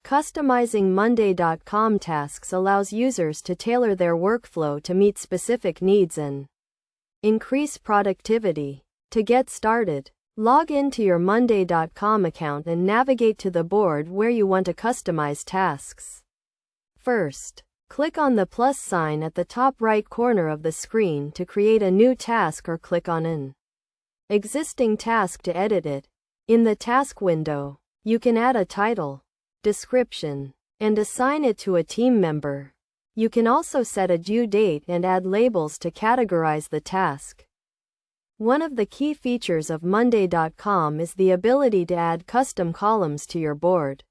Customizing Monday.com tasks allows users to tailor their workflow to meet specific needs and increase productivity. To get started, log into your Monday.com account and navigate to the board where you want to customize tasks. First, click on the plus sign at the top right corner of the screen to create a new task or click on an existing task to edit it. In the task window, you can add a title, description, and assign it to a team member. You can also set a due date and add labels to categorize the task. One of the key features of Monday.com is the ability to add custom columns to your board.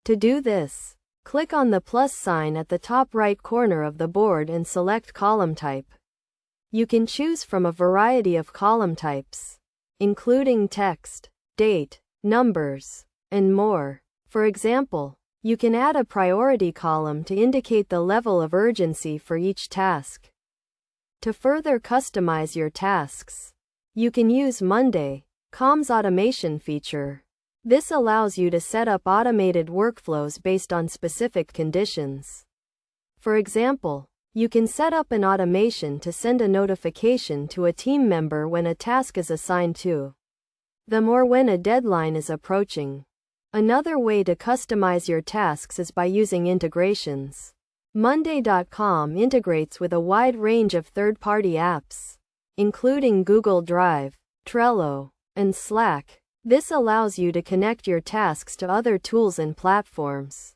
To do this, click on the plus sign at the top right corner of the board and select column type. You can choose from a variety of column types, including text, date, numbers, and more. For example, you can add a priority column to indicate the level of urgency for each task. To further customize your tasks, you can use Monday.com's automation feature. This allows you to set up automated workflows based on specific conditions. For example, you can set up an automation to send a notification to a team member when a task is assigned to them or when a deadline is approaching. Another way to customize your tasks is by using integrations. Monday.com integrates with a wide range of third-party apps, including Google Drive, Trello, and Slack. This allows you to connect your tasks to other tools and platforms,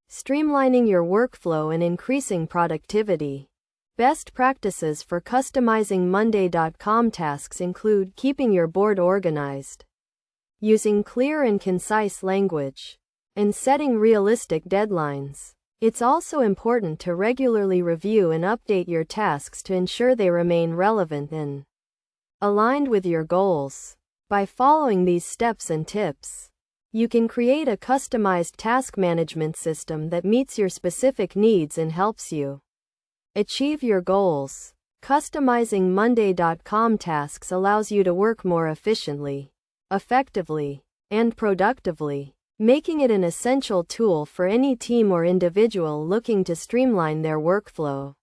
streamlining your workflow and increasing productivity. Best practices for customizing Monday.com tasks include keeping your board organized, using clear and concise language, and setting realistic deadlines. It's also important to regularly review and update your tasks to ensure they remain relevant and aligned with your goals. By following these steps and tips, you can create a customized task management system that meets your specific needs and helps you achieve your goals. Customizing Monday.com tasks allows you to work more efficiently, effectively, and productively, making it an essential tool for any team or individual looking to streamline their workflow.